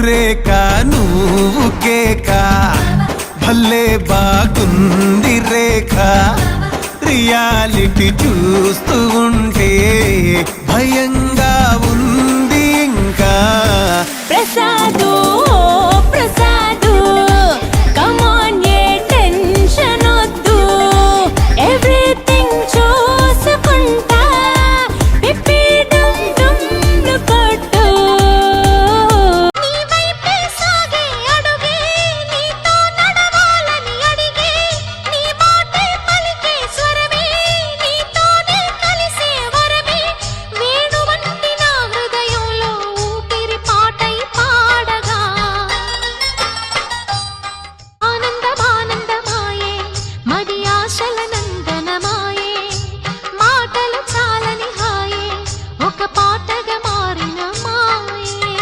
రేఖ నువ్వు కేక భలే బాగుంది రేఖ రియాలిటీ చూస్తూ ఉంటే భయంగా ఉంది ఇంకా ప్రసాదు ప్రసాదు కమాన్ ఏ టెన్షన్ వద్దు ఎవ్రీథింగ్ చూసుకుంటా పిప్పి డుమ్ డుమ్ కొట్టు నీ వైపే సాగే అడుగే నీతో నడవాలని అడిగే నీ మాటే పలికే స్వరమే నీతోనే కలిసే వరమే వేణువంటి నా హృదయంలో ఊపిరి పాటై పాడగా ఆనందమానందమాయే మది ఆశల నందనమాయే మాటలు చాలని హాయే ఒక పాటగా మారిన మాయే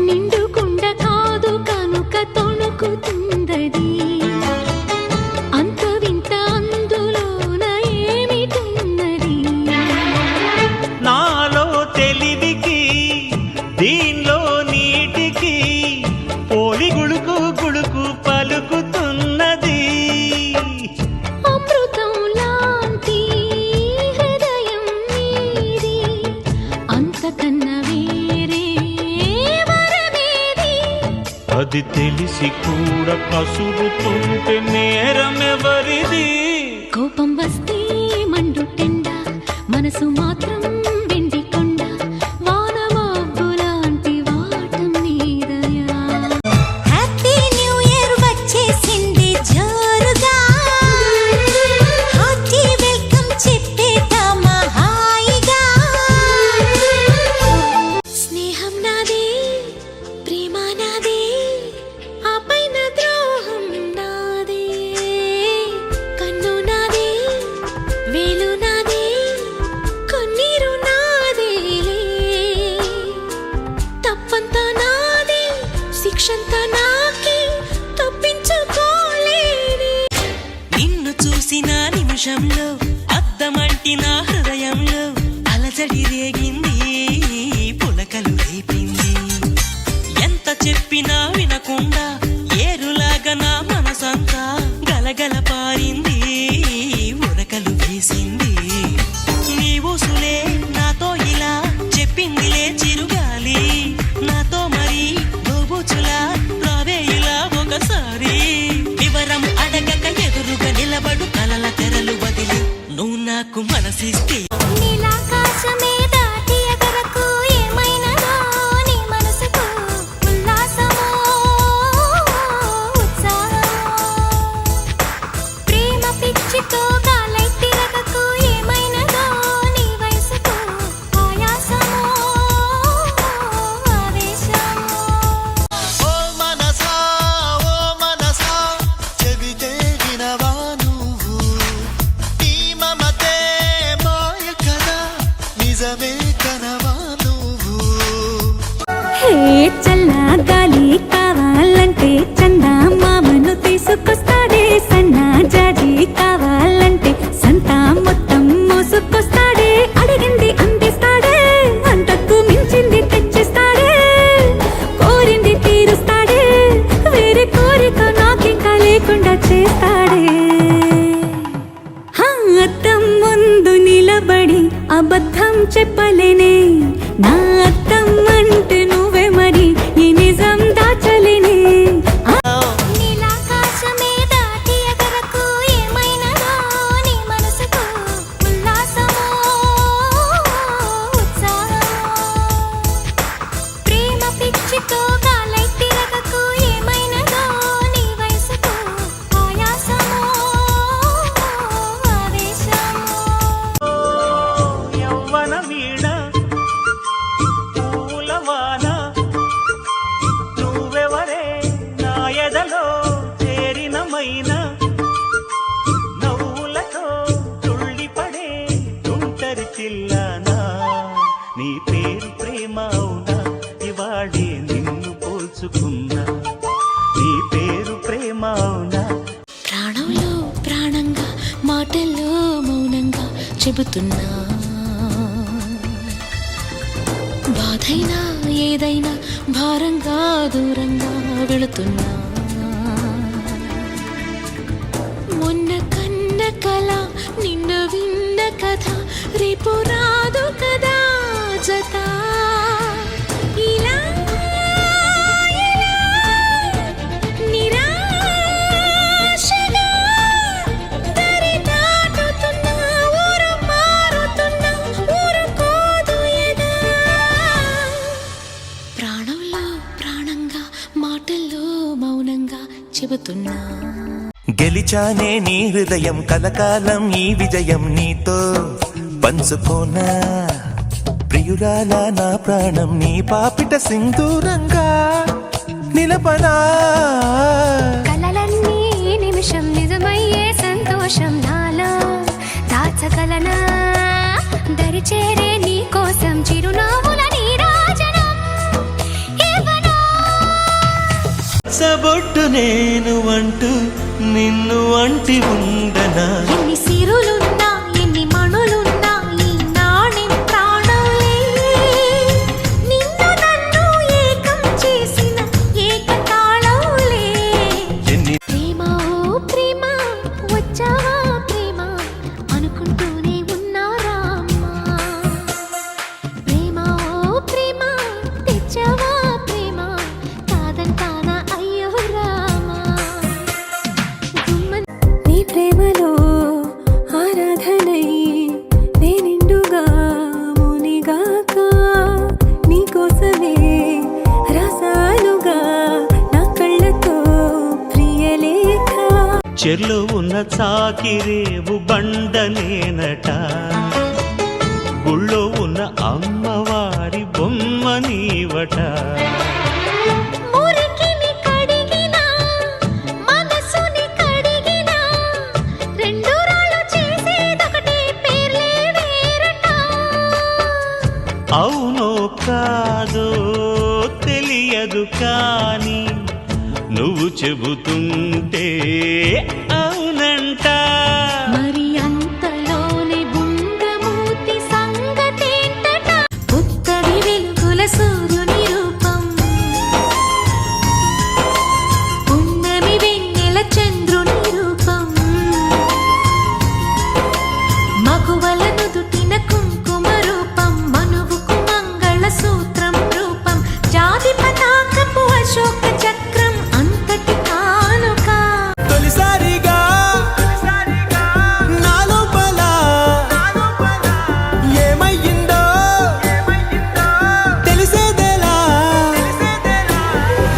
నిండుకుండ కాదు కనుక తొణుకుతుందది అంత వింత అందులోన ఏమిటున్నది నాలో తెలివికి దీనిలో నీటికి పోలి గుడుకు గుడుకు పలుకుతున్నది అమృతం లాంటి హృదయం నీది అంతకన్నా వేరే వరమేది అది తెలిసి కూడా కసురుతుంటే నేరమెవరిది కోపం వస్తే మండుటెండ మనసు మాత్రం వెండి కొండ వాన మబ్బులాంటి వాటం నీదయా హ్యాపీ న్యూ ఇయర్ వచ్చేసింది జోరుగా హార్టీ వెల్కమ్ చెప్పేద్దామా హాయిగా స్నేహం నాదే ప్రేమ నాదే ఆ పైన ద్రోహం నాదే కన్ను నాదే వేలు నాదే కన్నీరు నాదేలే తప్పంతా నాదే శిక్షంతా నాకే తప్పించుకోలేని నిన్ను చూసిన నిమిషంలో అద్దమంటి నా హృదయంలో అలజడి రేగింది పులకలు రేపింది ఎంత చెప్పినా వినకుండా ఏరులాగా నా మనసంతా గలగల పారింది ఉరకలు వేసింది నీ ఊసులే నాతో ఇలా చెప్పిందిలే చిరుగాలి నాతో మరి దోబుచులా రావే ఇలా ఒకసారి వివరం అడగక ఎదురుగా నిలబడు కలల తెరలు వదిలి నువ్వు నాకు మనసిస్తే నీలాకాశమే దాటి ఎగరకు ఏమైనదో నీ మనసుకు ఉల్లాసమో ఉత్సాహమో ప్రేమ పిచ్చితో గాలై తిరగకు ఏమైనదో నీ వయసుకు ఆయాసమో ఆవేశమో ఓ మనసా చెబితే వినవా నువ్వు నీ మమతే మాయ కదా నిజమే కనవా నువ్వు హే చల్లా గాలి కావాలంటే చందా మామను తీసుకొస్తాడే సన్నా జాజి కావాలంటే సంతా మొత్తం మోసుకొస్తాడే అడిగింది అందిస్తాడే అంతకు మించింది తెచ్చిస్తాడే కోరింది తీరుస్తాడే వేరే కోరిక నాకింకా లేకుండా చేస్తాడే అద్దం ముందు నిలబడి అబద్ధం చెప్పలేనే నా అద్దం అంటే నువ్వే మరి ఈ నిజం దాచలేనే నీలాకాశమే దాటి ఎగరకు ఏమైనదో నీ మనసుకు ఉల్లాసమో ఉత్సాహమో ప్రేమ పిచ్చితో గాలై తిరగకు ఏమైనదో నీ వయసుకు ఆయాసమో ఆవేశమో యవ్వన వీణ పూలవాన నువ్వెవరే నా ఎదలో చేరినమైన నవ్వులతో తుళ్ళిపడే తుంటరి చిల్లానా నీ పేరు ప్రేమ అవునా ఇవాళే నిన్ను పోల్చుకున్నా నీ పేరు ప్రేమ అవునా ప్రాణంలో ప్రాణంగా మాటల్లో మౌనంగా చెబుతున్నా బాధైనా ఏదైనా భారంగా దూరంగా వెళుతున్నా. మొన్న కన్న కల నిన్న విన్న కథ రేపు రాదు కదా జత. ఇలా నిరాశగా దరి దాటుతున్నా, ఊరు మారుతున్నా, ఊరుకోదు ఎదా. ప్రాణంలో ప్రాణంగా మాటల్లో మౌనంగా చెబుతున్నా. గెలిచానే నీ హృదయం కలకాలం ఈ విజయం నీతో పంచుకోనా. ప్రియురాలా నా ప్రాణం నీ పాపిట సింధూరంగా నిలపనా. కలలన్నీ నిమిషం నిజమయ్యే సంతోషం నాలో దాచగలనా. దరిచేరే నీ కోసం చిరునవ్వుల నీరాజనం ఇవ్వనా. సబొట్టు నేను అంటూ నిన్ను అంటి ఉండనా. ఎన్ని సిరులున్నా ఎన్ని మణులున్నా ఈ నాణెం ప్రాణంలే. నిన్ను నన్ను ఏకం చేసిన ఏకతాళంలే. ఎన్ని ప్రేమ ఓ ప్రేమ వచ్చావా ప్రేమ అనుకుంటూనే ఉన్నారా అమ్మా. ప్రేమ ఓ ప్రేమ తెచ్చావా ప్రేమ కాదంటానా అయ్యో రామా. నీ ప్రేమలో ఆరాధనై నేనిండుగా మునిగాక నీ కోసమే రసాలుగా నా కళ్ళతో ప్రియలేఖ. చెర్లో ఉన్న చాకిరేవు బండనేనట. గుళ్ళో ఉన్న అమ్మవారి బొమ్మ నీవట. మురికిని కడిగినా మనసుని కడిగినా రెండు రాళ్ళు చేసేదొకటే పేర్లే వేరట. అవునో కాదో తెలియదు కానీ నువ్వు చెబుతుంటే అవునంట. మరి అంతలోనే బుంగమూతి సంగతేంటట. ఉత్తరి వెలుగుల సూర్యుని రూపం, పున్నమి వెన్నెల చంద్రుని రూపం, మగువల నుదుటిన కుంకుమ రూపం, మనువుకు మంగళ సూత్రం రూపం, జాతి పతాకపు అశోక చక్రం అంతటి కానుక. తొలిసారిగా నా లోపల ఏమయ్యిందో తెలిసేదేలా.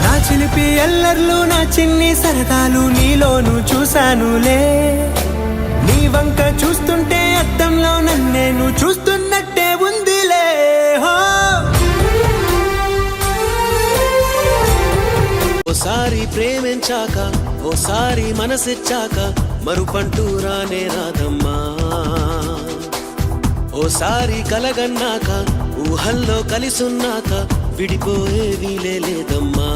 నా చిలిపి ఎల్లర్లు నా చిన్ని సరదాలు నీలోను చూశానులే. నీ వంక చూస్తుంటే అద్దంలో నన్నేను చూస్తున్నట్టే ఉందిలే. హో ఓసారి ప్రేమించాక ఓసారి మనసిచ్చాక మరుపంటూ రానే రాదమ్మా. ఓసారి కలగన్నాక ఊహల్లో కలిసున్నాక విడిపోయే వీలే లేదమ్మా.